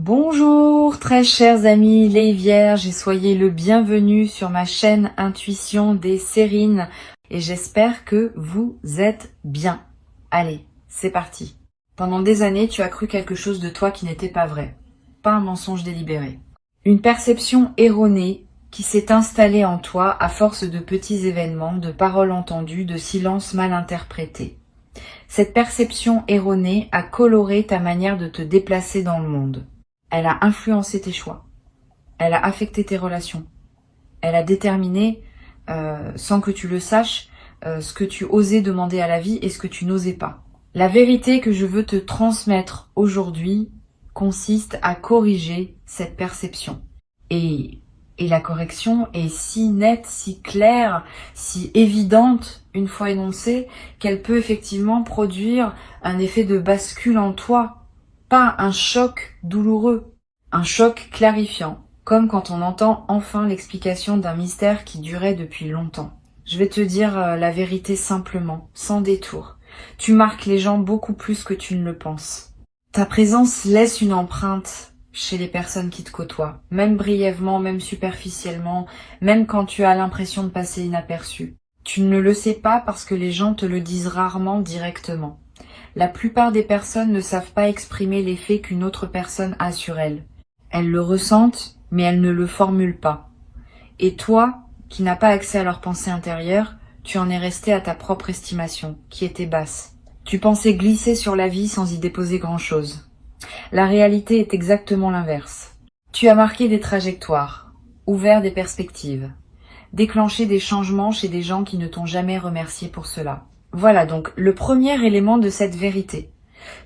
Bonjour très chers amis les vierges et soyez le bienvenu sur ma chaîne Intuition des Sérines et j'espère que vous êtes bien. Allez, c'est parti. Pendant des années, tu as cru quelque chose de toi qui n'était pas vrai, pas un mensonge délibéré. Une perception erronée qui s'est installée en toi à force de petits événements, de paroles entendues, de silences mal interprétés. Cette perception erronée a coloré ta manière de te déplacer dans le monde. Elle a influencé tes choix. Elle a affecté tes relations. Elle a déterminé, sans que tu le saches, ce que tu osais demander à la vie et ce que tu n'osais pas. La vérité que je veux te transmettre aujourd'hui consiste à corriger cette perception. Et la correction est si nette, si claire, si évidente, une fois énoncée, qu'elle peut effectivement produire un effet de bascule en toi. Pas un choc douloureux, un choc clarifiant, comme quand on entend enfin l'explication d'un mystère qui durait depuis longtemps. Je vais te dire la vérité simplement, sans détour. Tu marques les gens beaucoup plus que tu ne le penses. Ta présence laisse une empreinte chez les personnes qui te côtoient, même brièvement, même superficiellement, même quand tu as l'impression de passer inaperçu. Tu ne le sais pas parce que les gens te le disent rarement directement. La plupart des personnes ne savent pas exprimer l'effet qu'une autre personne a sur elles. Elles le ressentent, mais elles ne le formulent pas. Et toi, qui n'as pas accès à leur pensée intérieure, tu en es resté à ta propre estimation, qui était basse. Tu pensais glisser sur la vie sans y déposer grand-chose. La réalité est exactement l'inverse. Tu as marqué des trajectoires, ouvert des perspectives, déclenché des changements chez des gens qui ne t'ont jamais remercié pour cela. Voilà donc le premier élément de cette vérité.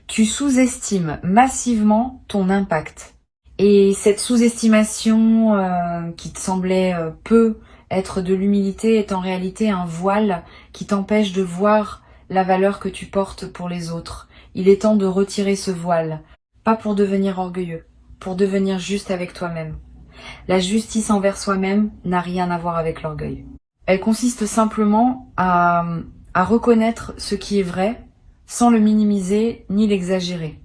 Tu sous-estimes massivement ton impact. Et cette sous-estimation qui te semblait peu être de l'humilité est en réalité un voile qui t'empêche de voir la valeur que tu portes pour les autres. Il est temps de retirer ce voile, pas pour devenir orgueilleux, pour devenir juste avec toi-même. La justice envers soi-même n'a rien à voir avec l'orgueil. Elle consiste simplement à reconnaître ce qui est vrai, sans le minimiser ni l'exagérer.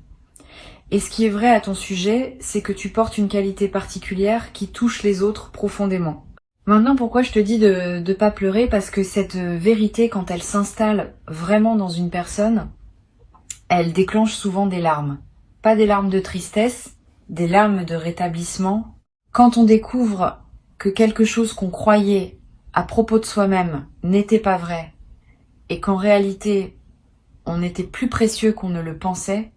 Et ce qui est vrai à ton sujet, c'est que tu portes une qualité particulière qui touche les autres profondément. Maintenant, pourquoi je te dis de ne pas pleurer? Parce que cette vérité, quand elle s'installe vraiment dans une personne, elle déclenche souvent des larmes. Pas des larmes de tristesse, des larmes de rétablissement. Quand on découvre que quelque chose qu'on croyait à propos de soi-même n'était pas vrai, et qu'en réalité, on était plus précieux qu'on ne le pensait,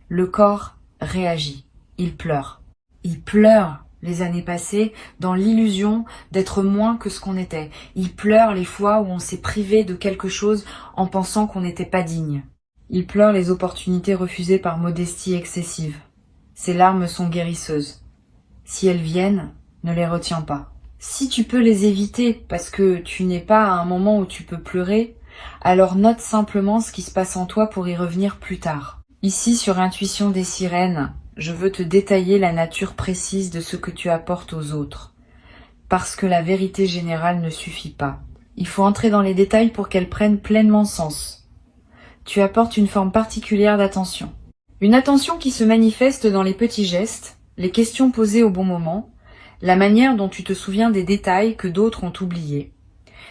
le corps réagit. Il pleure. Il pleure les années passées dans l'illusion d'être moins que ce qu'on était. Il pleure les fois où on s'est privé de quelque chose en pensant qu'on n'était pas digne. Il pleure les opportunités refusées par modestie excessive. Ces larmes sont guérisseuses. Si elles viennent, ne les retiens pas. Si tu peux les éviter parce que tu n'es pas à un moment où tu peux pleurer, alors note simplement ce qui se passe en toi pour y revenir plus tard. Ici, sur Intuition des Sirènes, je veux te détailler la nature précise de ce que tu apportes aux autres. Parce que la vérité générale ne suffit pas. Il faut entrer dans les détails pour qu'elle prenne pleinement sens. Tu apportes une forme particulière d'attention. Une attention qui se manifeste dans les petits gestes, les questions posées au bon moment, la manière dont tu te souviens des détails que d'autres ont oubliés.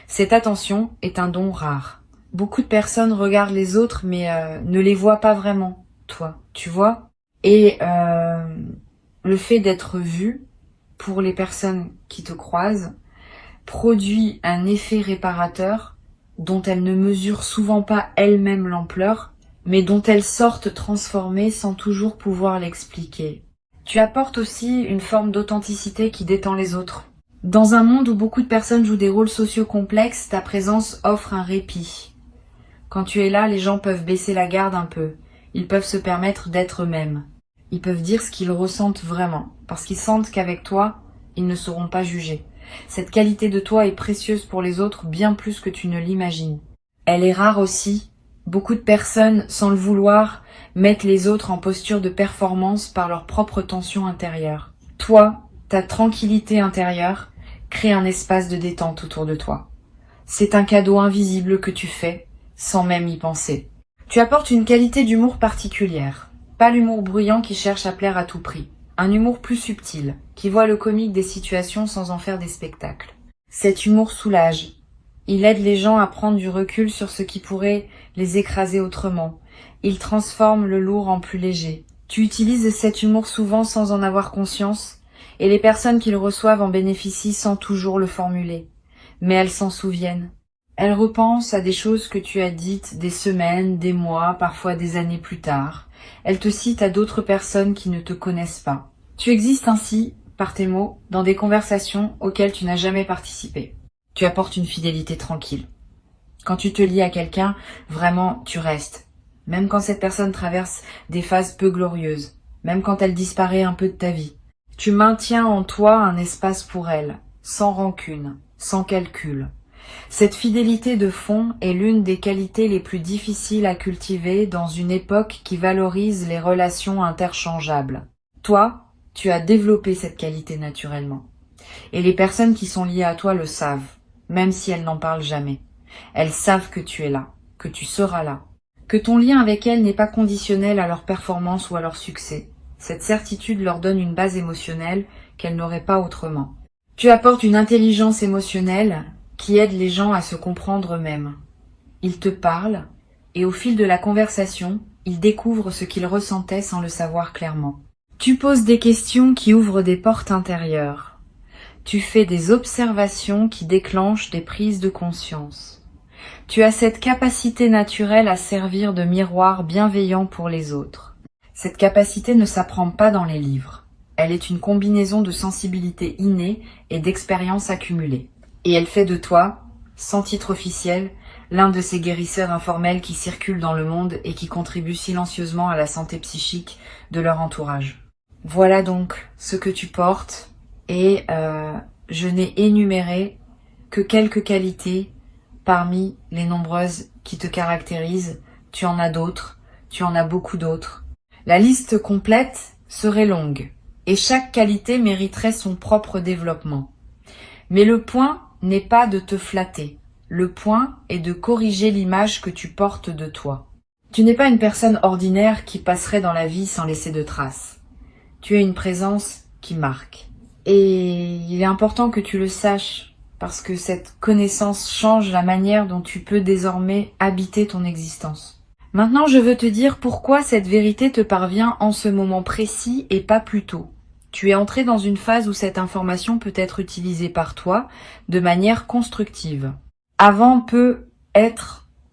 Cette attention est un don rare. Beaucoup de personnes regardent les autres mais ne les voient pas vraiment, toi, tu vois. Et le fait d'être vu, pour les personnes qui te croisent, produit un effet réparateur dont elles ne mesurent souvent pas elles-mêmes l'ampleur, mais dont elles sortent transformées sans toujours pouvoir l'expliquer. Tu apportes aussi une forme d'authenticité qui détend les autres. Dans un monde où beaucoup de personnes jouent des rôles sociaux complexes, ta présence offre un répit. Quand tu es là, les gens peuvent baisser la garde un peu. Ils peuvent se permettre d'être eux-mêmes. Ils peuvent dire ce qu'ils ressentent vraiment, parce qu'ils sentent qu'avec toi, ils ne seront pas jugés. Cette qualité de toi est précieuse pour les autres bien plus que tu ne l'imagines. Elle est rare aussi. Beaucoup de personnes, sans le vouloir, mettent les autres en posture de performance par leur propre tension intérieure. Toi, ta tranquillité intérieure, crée un espace de détente autour de toi. C'est un cadeau invisible que tu fais, sans même y penser. Tu apportes une qualité d'humour particulière. Pas l'humour bruyant qui cherche à plaire à tout prix. Un humour plus subtil, qui voit le comique des situations sans en faire des spectacles. Cet humour soulage. Il aide les gens à prendre du recul sur ce qui pourrait les écraser autrement. Il transforme le lourd en plus léger. Tu utilises cet humour souvent sans en avoir conscience, et les personnes qui le reçoivent en bénéficient sans toujours le formuler. Mais elles s'en souviennent. Elles repensent à des choses que tu as dites des semaines, des mois, parfois des années plus tard. Elles te citent à d'autres personnes qui ne te connaissent pas. Tu existes ainsi, par tes mots, dans des conversations auxquelles tu n'as jamais participé. Tu apportes une fidélité tranquille. Quand tu te lis à quelqu'un, vraiment, tu restes. Même quand cette personne traverse des phases peu glorieuses. Même quand elle disparaît un peu de ta vie. Tu maintiens en toi un espace pour elle, sans rancune, sans calcul. Cette fidélité de fond est l'une des qualités les plus difficiles à cultiver dans une époque qui valorise les relations interchangeables. Toi, tu as développé cette qualité naturellement. Et les personnes qui sont liées à toi le savent, même si elles n'en parlent jamais. Elles savent que tu es là, que tu seras là, que ton lien avec elles n'est pas conditionnel à leur performance ou à leur succès. Cette certitude leur donne une base émotionnelle qu'elles n'auraient pas autrement. Tu apportes une intelligence émotionnelle qui aide les gens à se comprendre eux-mêmes. Ils te parlent, et au fil de la conversation, ils découvrent ce qu'ils ressentaient sans le savoir clairement. Tu poses des questions qui ouvrent des portes intérieures. Tu fais des observations qui déclenchent des prises de conscience. Tu as cette capacité naturelle à servir de miroir bienveillant pour les autres. Cette capacité ne s'apprend pas dans les livres. Elle est une combinaison de sensibilité innée et d'expérience accumulée. Et elle fait de toi, sans titre officiel, l'un de ces guérisseurs informels qui circulent dans le monde et qui contribuent silencieusement à la santé psychique de leur entourage. Voilà donc ce que tu portes, et je n'ai énuméré que quelques qualités parmi les nombreuses qui te caractérisent. Tu en as d'autres, tu en as beaucoup d'autres. La liste complète serait longue, et chaque qualité mériterait son propre développement. Mais le point n'est pas de te flatter. Le point est de corriger l'image que tu portes de toi. Tu n'es pas une personne ordinaire qui passerait dans la vie sans laisser de traces. Tu es une présence qui marque. Et il est important que tu le saches, parce que cette connaissance change la manière dont tu peux désormais habiter ton existence. Maintenant, je veux te dire pourquoi cette vérité te parvient en ce moment précis et pas plus tôt. Tu es entré dans une phase où cette information peut être utilisée par toi de manière constructive. Avant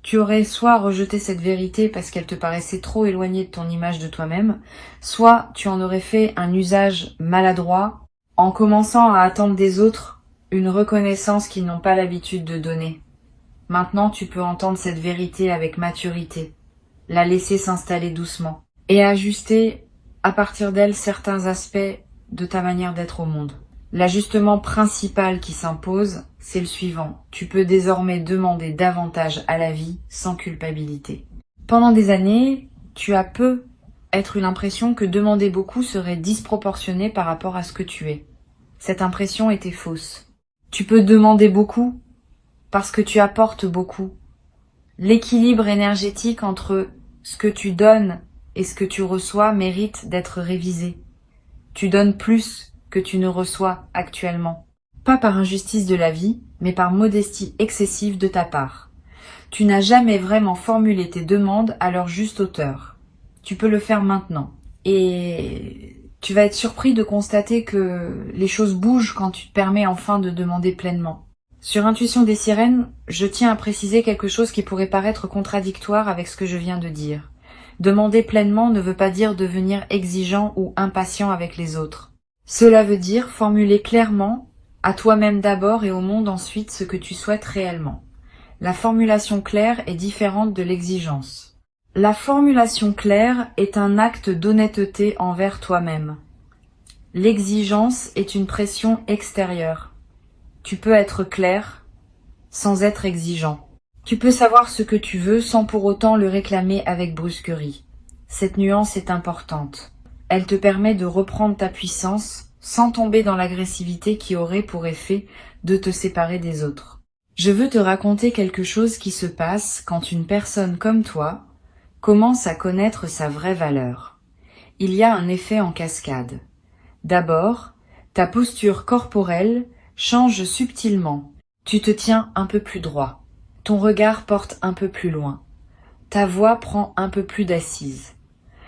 tu aurais soit rejeté cette vérité parce qu'elle te paraissait trop éloignée de ton image de toi-même, soit tu en aurais fait un usage maladroit en commençant à attendre des autres une reconnaissance qu'ils n'ont pas l'habitude de donner. Maintenant, tu peux entendre cette vérité avec maturité, la laisser s'installer doucement et ajuster à partir d'elle certains aspects de ta manière d'être au monde. L'ajustement principal qui s'impose, c'est le suivant. Tu peux désormais demander davantage à la vie sans culpabilité. Pendant des années, tu as eu l'impression que demander beaucoup serait disproportionné par rapport à ce que tu es. Cette impression était fausse. Tu peux demander beaucoup parce que tu apportes beaucoup. L'équilibre énergétique entre ce que tu donnes et ce que tu reçois mérite d'être révisé. Tu donnes plus que tu ne reçois actuellement. Pas par injustice de la vie, mais par modestie excessive de ta part. Tu n'as jamais vraiment formulé tes demandes à leur juste hauteur. Tu peux le faire maintenant. Et tu vas être surpris de constater que les choses bougent quand tu te permets enfin de demander pleinement. Sur Intuition des sirènes, je tiens à préciser quelque chose qui pourrait paraître contradictoire avec ce que je viens de dire. Demander pleinement ne veut pas dire devenir exigeant ou impatient avec les autres. Cela veut dire formuler clairement, à toi-même d'abord et au monde ensuite, ce que tu souhaites réellement. La formulation claire est différente de l'exigence. La formulation claire est un acte d'honnêteté envers toi-même. L'exigence est une pression extérieure. Tu peux être clair sans être exigeant. Tu peux savoir ce que tu veux sans pour autant le réclamer avec brusquerie. Cette nuance est importante. Elle te permet de reprendre ta puissance sans tomber dans l'agressivité qui aurait pour effet de te séparer des autres. Je veux te raconter quelque chose qui se passe quand une personne comme toi commence à connaître sa vraie valeur. Il y a un effet en cascade. D'abord, ta posture corporelle change subtilement. Tu te tiens un peu plus droit. Ton regard porte un peu plus loin. Ta voix prend un peu plus d'assise.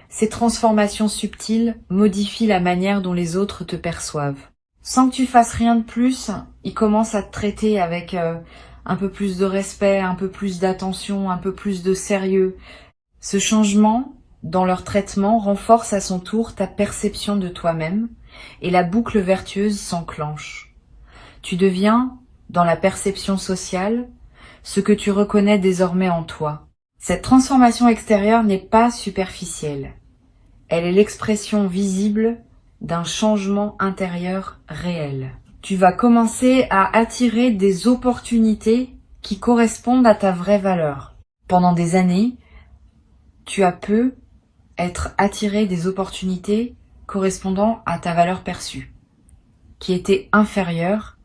Ces transformations subtiles modifient la manière dont les autres te perçoivent. Sans que tu fasses rien de plus, ils commencent à te traiter avec un peu plus de respect, un peu plus d'attention, un peu plus de sérieux. Ce changement dans leur traitement renforce à son tour ta perception de toi-même et la boucle vertueuse s'enclenche. Tu deviens, dans la perception sociale, ce que tu reconnais désormais en toi. Cette transformation extérieure n'est pas superficielle. Elle est l'expression visible d'un changement intérieur réel. Tu vas commencer à attirer des opportunités qui correspondent à ta vraie valeur. Pendant des années, tu as pu être attiré des opportunités correspondant à ta valeur perçue, qui étaient inférieures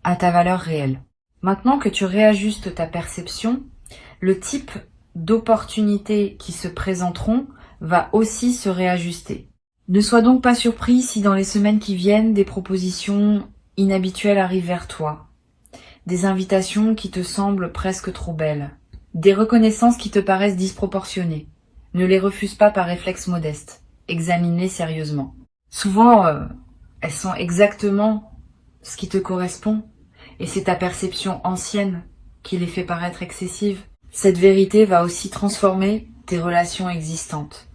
à ta valeur réelle. Maintenant que tu réajustes ta perception, le type d'opportunités qui se présenteront va aussi se réajuster. Ne sois donc pas surpris si dans les semaines qui viennent, des propositions inhabituelles arrivent vers toi, des invitations qui te semblent presque trop belles, des reconnaissances qui te paraissent disproportionnées. Ne les refuse pas par réflexe modeste, examine-les sérieusement. Souvent, elles sont exactement ce qui te correspond, et c'est ta perception ancienne qui les fait paraître excessives. Cette vérité va aussi transformer tes relations existantes,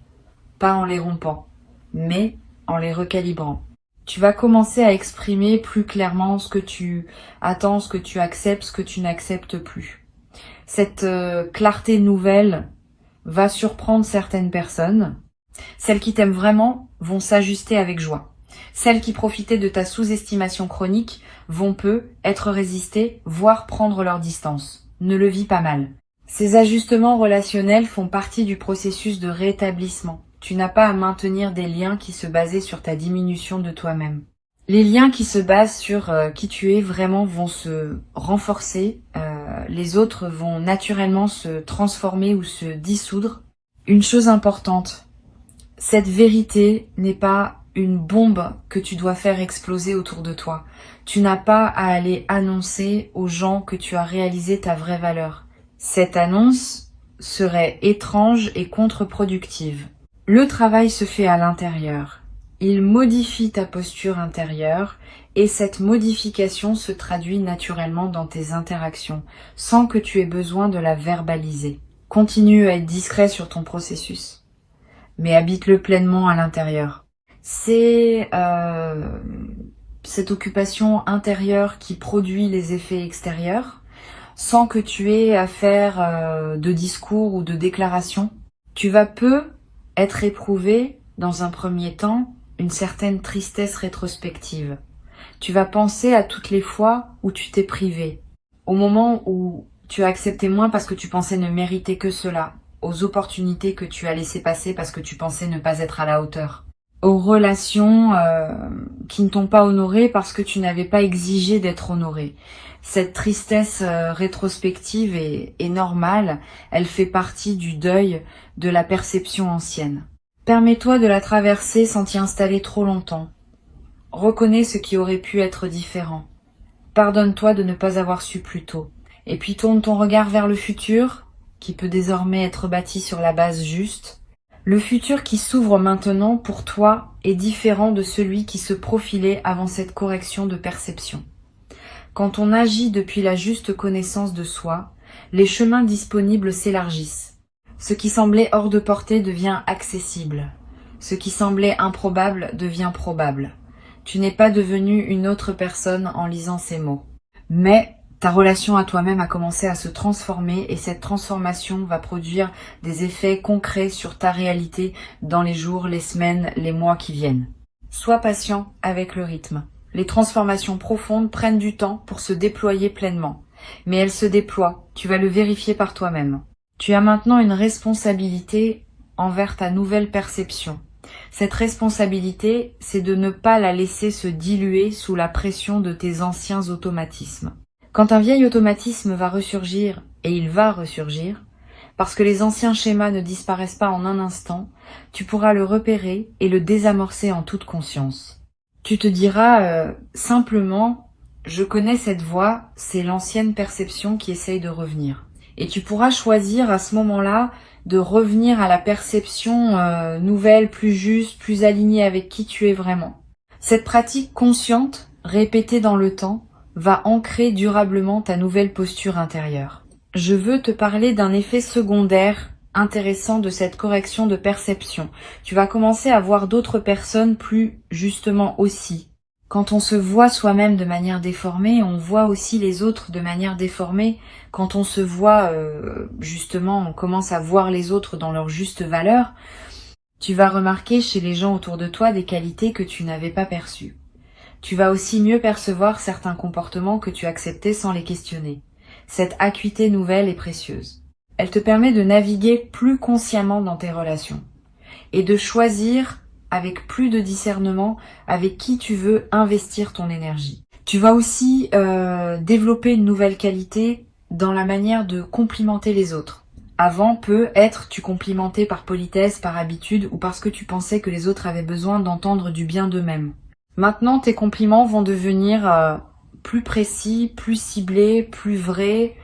pas en les rompant, mais en les recalibrant. Tu vas commencer à exprimer plus clairement ce que tu attends, ce que tu acceptes, ce que tu n'acceptes plus. Cette clarté nouvelle va surprendre certaines personnes. Celles qui t'aiment vraiment vont s'ajuster avec joie. Celles qui profitaient de ta sous-estimation chronique vont peu être résistées, voire prendre leur distance. Ne le vis pas mal. Ces ajustements relationnels font partie du processus de rétablissement. Tu n'as pas à maintenir des liens qui se basaient sur ta diminution de toi-même. Les liens qui se basent sur qui tu es vraiment vont se renforcer, les autres vont naturellement se transformer ou se dissoudre. Une chose importante, cette vérité n'est pas une bombe que tu dois faire exploser autour de toi. Tu n'as pas à aller annoncer aux gens que tu as réalisé ta vraie valeur. Cette annonce serait étrange et contre-productive. Le travail se fait à l'intérieur. Il modifie ta posture intérieure et cette modification se traduit naturellement dans tes interactions, sans que tu aies besoin de la verbaliser. Continue à être discret sur ton processus, mais habite-le pleinement à l'intérieur. C'est cette occupation intérieure qui produit les effets extérieurs, sans que tu aies à faire de discours ou de déclarations. Tu vas peu être éprouvé, dans un premier temps, une certaine tristesse rétrospective. Tu vas penser à toutes les fois où tu t'es privé, au moment où tu as accepté moins parce que tu pensais ne mériter que cela, aux opportunités que tu as laissées passer parce que tu pensais ne pas être à la hauteur, aux relations qui ne t'ont pas honoré parce que tu n'avais pas exigé d'être honoré. Cette tristesse rétrospective est normale, elle fait partie du deuil de la perception ancienne. Permets-toi de la traverser sans t'y installer trop longtemps. Reconnais ce qui aurait pu être différent. Pardonne-toi de ne pas avoir su plus tôt. Et puis tourne ton regard vers le futur, qui peut désormais être bâti sur la base juste. Le futur qui s'ouvre maintenant pour toi est différent de celui qui se profilait avant cette correction de perception. Quand on agit depuis la juste connaissance de soi, les chemins disponibles s'élargissent. Ce qui semblait hors de portée devient accessible. Ce qui semblait improbable devient probable. Tu n'es pas devenu une autre personne en lisant ces mots. Mais ta relation à toi-même a commencé à se transformer et cette transformation va produire des effets concrets sur ta réalité dans les jours, les semaines, les mois qui viennent. Sois patient avec le rythme. Les transformations profondes prennent du temps pour se déployer pleinement. Mais elles se déploient, tu vas le vérifier par toi-même. Tu as maintenant une responsabilité envers ta nouvelle perception. Cette responsabilité, c'est de ne pas la laisser se diluer sous la pression de tes anciens automatismes. Quand un vieil automatisme va ressurgir, et il va ressurgir, parce que les anciens schémas ne disparaissent pas en un instant, tu pourras le repérer et le désamorcer en toute conscience. Tu te diras simplement, je connais cette voix, c'est l'ancienne perception qui essaye de revenir. Et tu pourras choisir à ce moment-là de revenir à la perception nouvelle, plus juste, plus alignée avec qui tu es vraiment. Cette pratique consciente, répétée dans le temps, va ancrer durablement ta nouvelle posture intérieure. Je veux te parler d'un effet secondaire intéressant de cette correction de perception. Tu vas commencer à voir d'autres personnes plus justement aussi. Quand on se voit soi-même de manière déformée, on voit aussi les autres de manière déformée. Quand on se voit, justement, on commence à voir les autres dans leur juste valeur, tu vas remarquer chez les gens autour de toi des qualités que tu n'avais pas perçues. Tu vas aussi mieux percevoir certains comportements que tu acceptais sans les questionner. Cette acuité nouvelle est précieuse. Elle te permet de naviguer plus consciemment dans tes relations et de choisir avec plus de discernement avec qui tu veux investir ton énergie. Tu vas aussi développer une nouvelle qualité dans la manière de complimenter les autres. Avant, tu complimentais par politesse, par habitude ou parce que tu pensais que les autres avaient besoin d'entendre du bien d'eux-mêmes. Maintenant, tes compliments vont devenir plus précis, plus ciblés, plus vrais.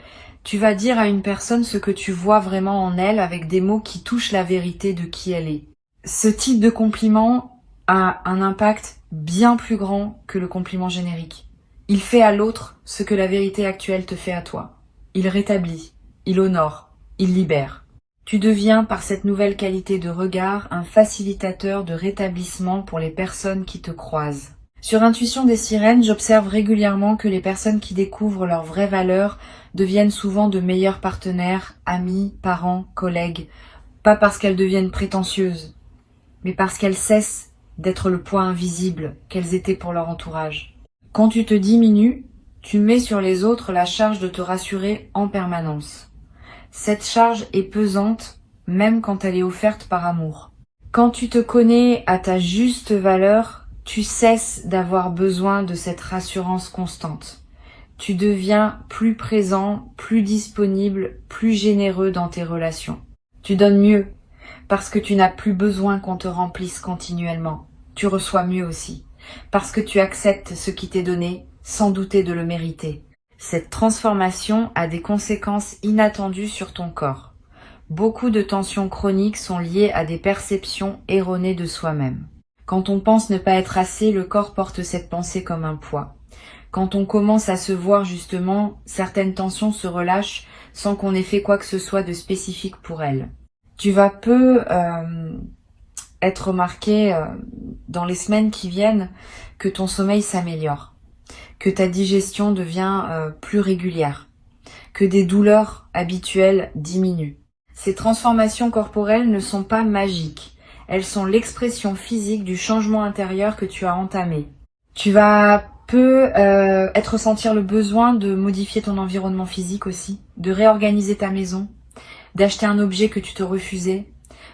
Tu vas dire à une personne ce que tu vois vraiment en elle avec des mots qui touchent la vérité de qui elle est. Ce type de compliment a un impact bien plus grand que le compliment générique. Il fait à l'autre ce que la vérité actuelle te fait à toi. Il rétablit, il honore, il libère. Tu deviens, par cette nouvelle qualité de regard, un facilitateur de rétablissement pour les personnes qui te croisent. Sur Intuition des sirènes, j'observe régulièrement que les personnes qui découvrent leurs vraies valeurs deviennent souvent de meilleurs partenaires, amis, parents, collègues. Pas parce qu'elles deviennent prétentieuses, mais parce qu'elles cessent d'être le poids invisible qu'elles étaient pour leur entourage. Quand tu te diminues, tu mets sur les autres la charge de te rassurer en permanence. Cette charge est pesante, même quand elle est offerte par amour. Quand tu te connais à ta juste valeur, tu cesses d'avoir besoin de cette rassurance constante. Tu deviens plus présent, plus disponible, plus généreux dans tes relations. Tu donnes mieux, parce que tu n'as plus besoin qu'on te remplisse continuellement. Tu reçois mieux aussi, parce que tu acceptes ce qui t'est donné, sans douter de le mériter. Cette transformation a des conséquences inattendues sur ton corps. Beaucoup de tensions chroniques sont liées à des perceptions erronées de soi-même. Quand on pense ne pas être assez, le corps porte cette pensée comme un poids. Quand on commence à se voir justement, certaines tensions se relâchent sans qu'on ait fait quoi que ce soit de spécifique pour elles. Tu vas être remarqué dans les semaines qui viennent que ton sommeil s'améliore, que ta digestion devient plus régulière, que des douleurs habituelles diminuent. Ces transformations corporelles ne sont pas magiques, elles sont l'expression physique du changement intérieur que tu as entamé. Tu vas être ressentir le besoin de modifier ton environnement physique aussi, de réorganiser ta maison, d'acheter un objet que tu te refusais,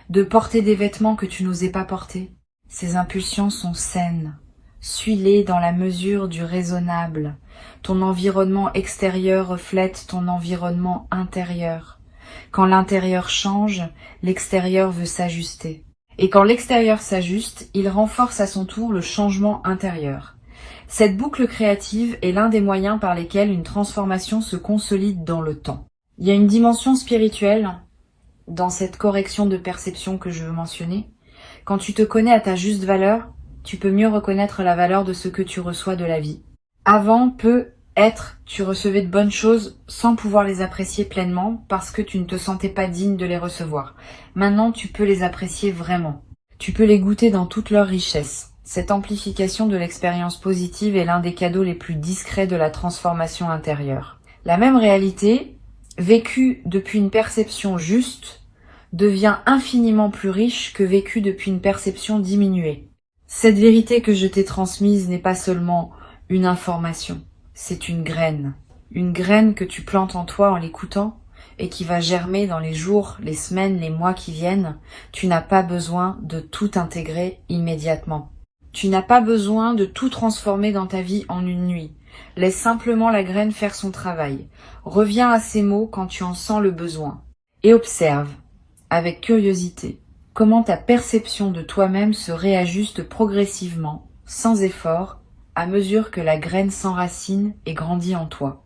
de porter des vêtements que tu n'osais pas porter. Ces impulsions sont saines. Suis-les dans la mesure du raisonnable. Ton environnement extérieur reflète ton environnement intérieur. Quand l'intérieur change, l'extérieur veut s'ajuster. Et quand l'extérieur s'ajuste, il renforce à son tour le changement intérieur. Cette boucle créative est l'un des moyens par lesquels une transformation se consolide dans le temps. Il y a une dimension spirituelle dans cette correction de perception que je veux mentionner. Quand tu te connais à ta juste valeur, tu peux mieux reconnaître la valeur de ce que tu reçois de la vie. Avant, tu recevais de bonnes choses sans pouvoir les apprécier pleinement parce que tu ne te sentais pas digne de les recevoir. Maintenant, tu peux les apprécier vraiment. Tu peux les goûter dans toute leur richesse. Cette amplification de l'expérience positive est l'un des cadeaux les plus discrets de la transformation intérieure. La même réalité, vécue depuis une perception juste, devient infiniment plus riche que vécue depuis une perception diminuée. Cette vérité que je t'ai transmise n'est pas seulement une information, c'est une graine que tu plantes en toi en l'écoutant et qui va germer dans les jours, les semaines, les mois qui viennent. Tu n'as pas besoin de tout intégrer immédiatement. Tu n'as pas besoin de tout transformer dans ta vie en une nuit. Laisse simplement la graine faire son travail. Reviens à ces mots quand tu en sens le besoin. Et observe, avec curiosité, comment ta perception de toi-même se réajuste progressivement sans effort, à mesure que la graine s'enracine et grandit en toi.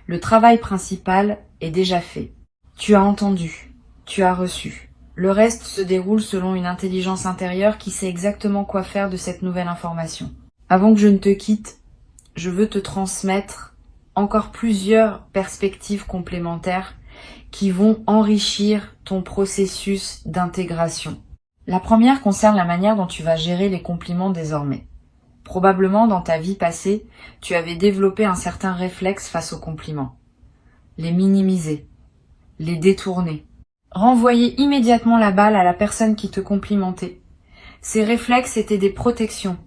Le travail principal est déjà fait. Tu as entendu, tu as reçu. Le reste se déroule selon une intelligence intérieure qui sait exactement quoi faire de cette nouvelle information. Avant que je ne te quitte, je veux te transmettre encore plusieurs perspectives complémentaires qui vont enrichir ton processus d'intégration. La première concerne la manière dont tu vas gérer les compliments désormais. Probablement dans ta vie passée, tu avais développé un certain réflexe face aux compliments. Les minimiser, les détourner, renvoyer immédiatement la balle à la personne qui te complimentait. Ces réflexes étaient des protections.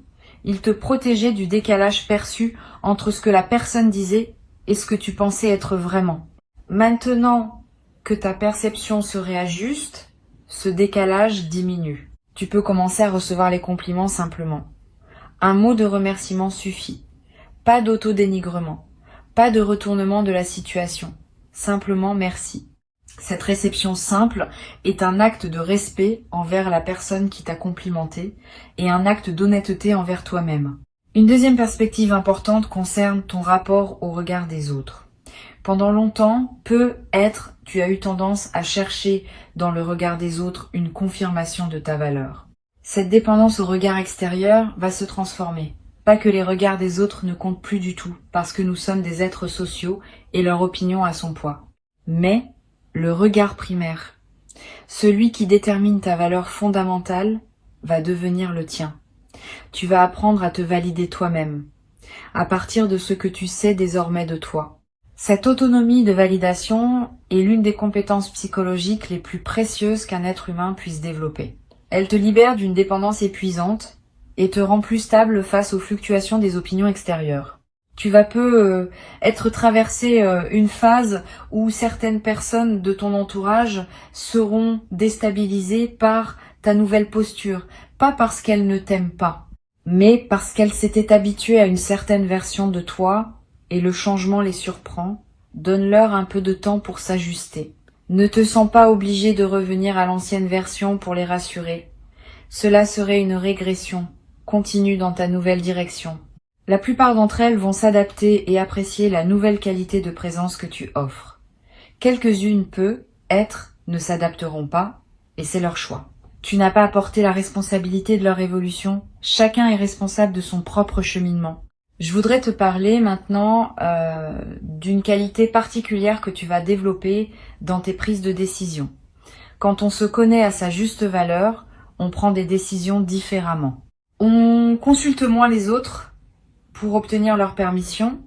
Ils te protégeaient du décalage perçu entre ce que la personne disait et ce que tu pensais être vraiment. Maintenant que ta perception se réajuste, ce décalage diminue. Tu peux commencer à recevoir les compliments simplement. Un mot de remerciement suffit. Pas d'auto-dénigrement, pas de retournement de la situation. Simplement merci. Cette réception simple est un acte de respect envers la personne qui t'a complimenté et un acte d'honnêteté envers toi-même. Une deuxième perspective importante concerne ton rapport au regard des autres. Pendant longtemps, tu as eu tendance à chercher dans le regard des autres une confirmation de ta valeur. Cette dépendance au regard extérieur va se transformer. Pas que les regards des autres ne comptent plus du tout, parce que nous sommes des êtres sociaux et leur opinion a son poids. Mais le regard primaire, celui qui détermine ta valeur fondamentale, va devenir le tien. Tu vas apprendre à te valider toi-même, à partir de ce que tu sais désormais de toi. Cette autonomie de validation est l'une des compétences psychologiques les plus précieuses qu'un être humain puisse développer. Elle te libère d'une dépendance épuisante et te rend plus stable face aux fluctuations des opinions extérieures. Tu vas être traversé une phase où certaines personnes de ton entourage seront déstabilisées par ta nouvelle posture, pas parce qu'elles ne t'aiment pas, mais parce qu'elles s'étaient habituées à une certaine version de toi et le changement les surprend. Donne-leur un peu de temps pour s'ajuster. Ne te sens pas obligé de revenir à l'ancienne version pour les rassurer. Cela serait une régression. Continue dans ta nouvelle direction. La plupart d'entre elles vont s'adapter et apprécier la nouvelle qualité de présence que tu offres. Quelques-unes ne s'adapteront pas, et c'est leur choix. Tu n'as pas à porter la responsabilité de leur évolution. Chacun est responsable de son propre cheminement. Je voudrais te parler maintenant d'une qualité particulière que tu vas développer dans tes prises de décision. Quand on se connaît à sa juste valeur, on prend des décisions différemment. On consulte moins les autres pour obtenir leur permission.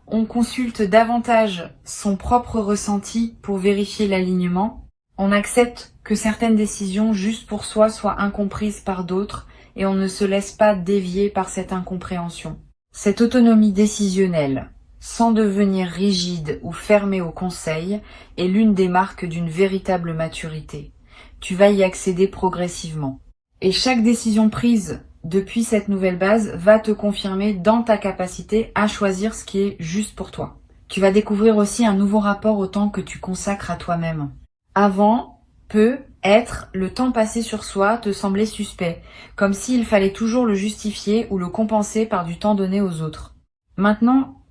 On consulte davantage son propre ressenti pour vérifier l'alignement. On accepte que certaines décisions juste pour soi soient incomprises par d'autres et on ne se laisse pas dévier par cette incompréhension. Cette autonomie décisionnelle, sans devenir rigide ou fermé au conseil, est l'une des marques d'une véritable maturité. Tu vas y accéder progressivement. Et chaque décision prise depuis cette nouvelle base va te confirmer dans ta capacité à choisir ce qui est juste pour toi. Tu vas découvrir aussi un nouveau rapport au temps que tu consacres à toi-même. Avant, le temps passé sur soi te semblait suspect, comme s'il fallait toujours le justifier ou le compenser par du temps donné aux autres. Maintenant,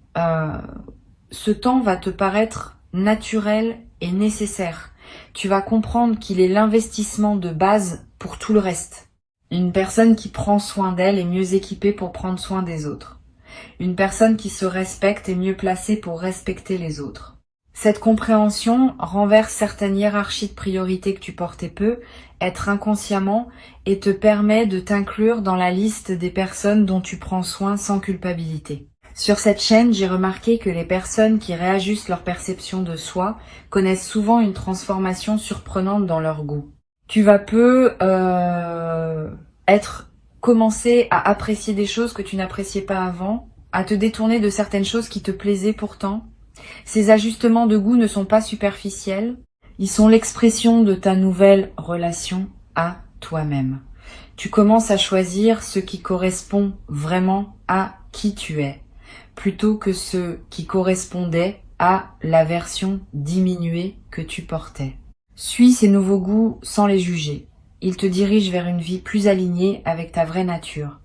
ce temps va te paraître naturel et nécessaire. Tu vas comprendre qu'il est l'investissement de base pour tout le reste. Une personne qui prend soin d'elle est mieux équipée pour prendre soin des autres. Une personne qui se respecte est mieux placée pour respecter les autres. Cette compréhension renverse certaines hiérarchies de priorités que tu portais être inconsciemment, et te permet de t'inclure dans la liste des personnes dont tu prends soin sans culpabilité. Sur cette chaîne, j'ai remarqué que les personnes qui réajustent leur perception de soi connaissent souvent une transformation surprenante dans leur goût. Tu vas commencer à apprécier des choses que tu n'appréciais pas avant, à te détourner de certaines choses qui te plaisaient pourtant. Ces ajustements de goût ne sont pas superficiels, ils sont l'expression de ta nouvelle relation à toi-même. Tu commences à choisir ce qui correspond vraiment à qui tu es, plutôt que ce qui correspondait à la version diminuée que tu portais. Suis ces nouveaux goûts sans les juger. Ils te dirigent vers une vie plus alignée avec ta vraie nature.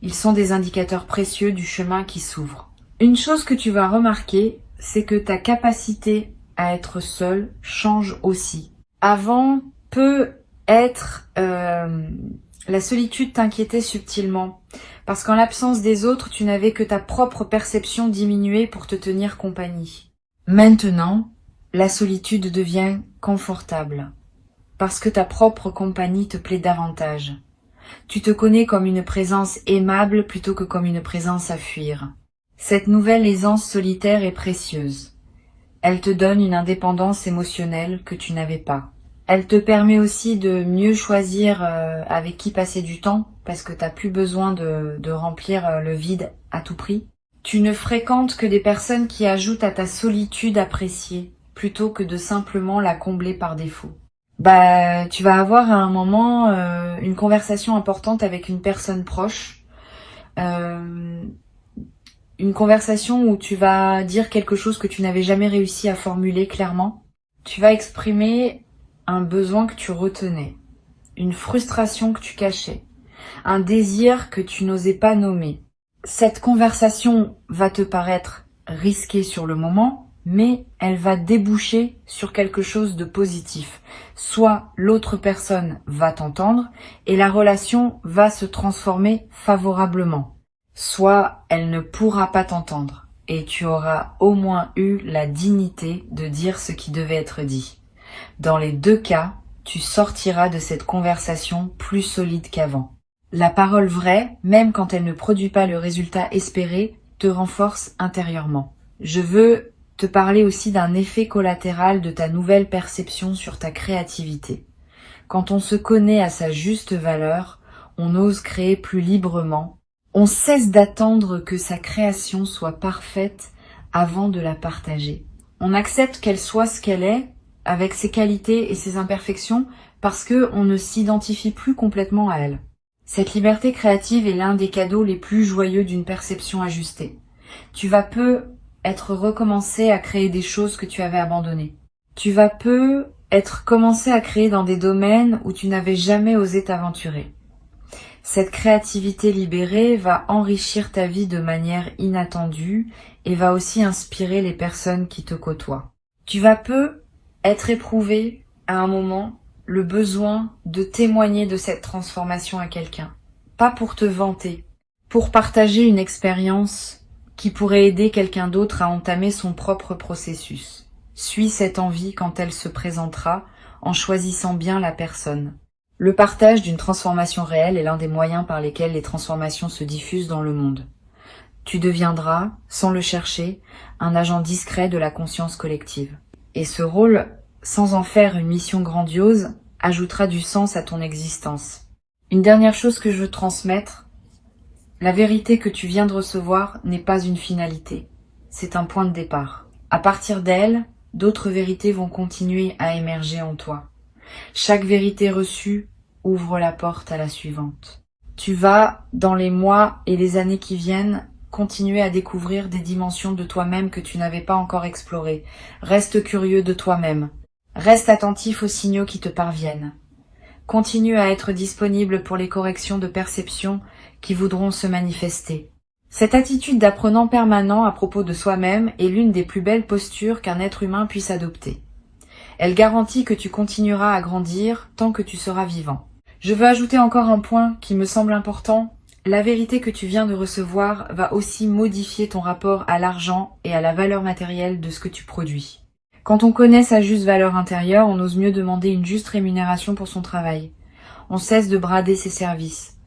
Ils sont des indicateurs précieux du chemin qui s'ouvre. Une chose que tu vas remarquer, c'est que ta capacité à être seul change aussi. Avant peut être la solitude t'inquiétait subtilement, parce qu'en l'absence des autres, tu n'avais que ta propre perception diminuée pour te tenir compagnie. Maintenant, la solitude devient confortable, parce que ta propre compagnie te plaît davantage. Tu te connais comme une présence aimable plutôt que comme une présence à fuir. Cette nouvelle aisance solitaire est précieuse. Elle te donne une indépendance émotionnelle que tu n'avais pas. Elle te permet aussi de mieux choisir avec qui passer du temps, parce que t'as plus besoin de remplir le vide à tout prix. Tu ne fréquentes que des personnes qui ajoutent à ta solitude appréciée, plutôt que de simplement la combler par défaut. Tu vas avoir à un moment une conversation importante avec une personne proche, une conversation où tu vas dire quelque chose que tu n'avais jamais réussi à formuler clairement. Tu vas exprimer un besoin que tu retenais, une frustration que tu cachais, un désir que tu n'osais pas nommer. Cette conversation va te paraître risquée sur le moment, mais elle va déboucher sur quelque chose de positif. Soit l'autre personne va t'entendre et la relation va se transformer favorablement. Soit elle ne pourra pas t'entendre et tu auras au moins eu la dignité de dire ce qui devait être dit. Dans les deux cas, tu sortiras de cette conversation plus solide qu'avant. La parole vraie, même quand elle ne produit pas le résultat espéré, te renforce intérieurement. Je veux te parler aussi d'un effet collatéral de ta nouvelle perception sur ta créativité. Quand on se connaît à sa juste valeur, on ose créer plus librement. On cesse d'attendre que sa création soit parfaite avant de la partager. On accepte qu'elle soit ce qu'elle est, avec ses qualités et ses imperfections, parce que on ne s'identifie plus complètement à elle. Cette liberté créative est l'un des cadeaux les plus joyeux d'une perception ajustée. Tu vas peu être recommencé à créer des choses que tu avais abandonnées. Tu vas peu être commencé à créer dans des domaines où tu n'avais jamais osé t'aventurer. Cette créativité libérée va enrichir ta vie de manière inattendue et va aussi inspirer les personnes qui te côtoient. Tu vas peu être éprouvé à un moment le besoin de témoigner de cette transformation à quelqu'un. Pas pour te vanter, pour partager une expérience qui pourrait aider quelqu'un d'autre à entamer son propre processus. Suis cette envie quand elle se présentera en choisissant bien la personne. Le partage d'une transformation réelle est l'un des moyens par lesquels les transformations se diffusent dans le monde. Tu deviendras, sans le chercher, un agent discret de la conscience collective. Et ce rôle, sans en faire une mission grandiose, ajoutera du sens à ton existence. Une dernière chose que je veux transmettre, la vérité que tu viens de recevoir n'est pas une finalité, c'est un point de départ. À partir d'elle, d'autres vérités vont continuer à émerger en toi. Chaque vérité reçue ouvre la porte à la suivante. Tu vas, dans les mois et les années qui viennent, continuer à découvrir des dimensions de toi-même que tu n'avais pas encore explorées. Reste curieux de toi-même. Reste attentif aux signaux qui te parviennent. Continue à être disponible pour les corrections de perception qui voudront se manifester. Cette attitude d'apprenant permanent à propos de soi-même est l'une des plus belles postures qu'un être humain puisse adopter. Elle garantit que tu continueras à grandir tant que tu seras vivant. Je veux ajouter encore un point qui me semble important. La vérité que tu viens de recevoir va aussi modifier ton rapport à l'argent et à la valeur matérielle de ce que tu produis. Quand on connaît sa juste valeur intérieure, on ose mieux demander une juste rémunération pour son travail. On cesse de brader ses services.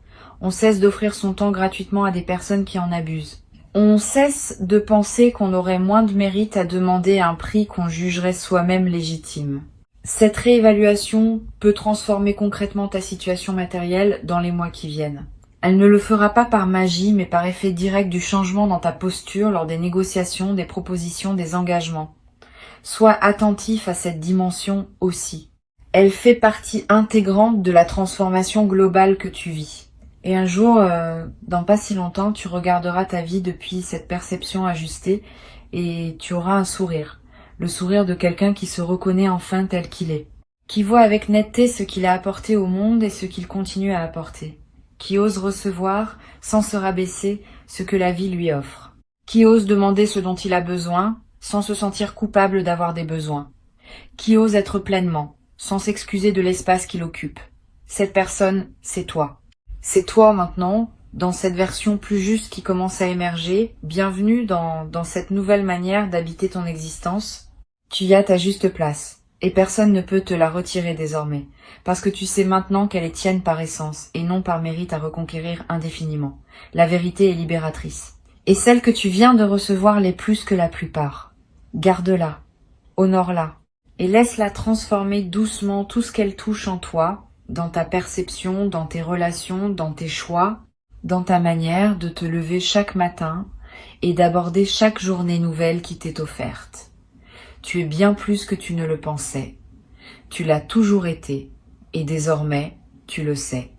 On cesse d'offrir son temps gratuitement à des personnes qui en abusent. On cesse de penser qu'on aurait moins de mérite à demander un prix qu'on jugerait soi-même légitime. Cette réévaluation peut transformer concrètement ta situation matérielle dans les mois qui viennent. Elle ne le fera pas par magie, mais par effet direct du changement dans ta posture lors des négociations, des propositions, des engagements. Sois attentif à cette dimension aussi. Elle fait partie intégrante de la transformation globale que tu vis. Et un jour, dans pas si longtemps, tu regarderas ta vie depuis cette perception ajustée et tu auras un sourire. Le sourire de quelqu'un qui se reconnaît enfin tel qu'il est. Qui voit avec netteté ce qu'il a apporté au monde et ce qu'il continue à apporter. qui ose recevoir, sans se rabaisser, ce que la vie lui offre, qui ose demander ce dont il a besoin, sans se sentir coupable d'avoir des besoins, qui ose être pleinement, sans s'excuser de l'espace qu'il occupe. Cette personne, c'est toi. C'est toi maintenant, dans cette version plus juste qui commence à émerger. Bienvenue dans cette nouvelle manière d'habiter ton existence. Tu y as ta juste place, et personne ne peut te la retirer désormais, parce que tu sais maintenant qu'elle est tienne par essence, et non par mérite à reconquérir indéfiniment. La vérité est libératrice. Et celle que tu viens de recevoir l'est plus que la plupart. Garde-la, honore-la, et laisse-la transformer doucement tout ce qu'elle touche en toi, dans ta perception, dans tes relations, dans tes choix, dans ta manière de te lever chaque matin et d'aborder chaque journée nouvelle qui t'est offerte. Tu es bien plus que tu ne le pensais. Tu l'as toujours été, et désormais, tu le sais.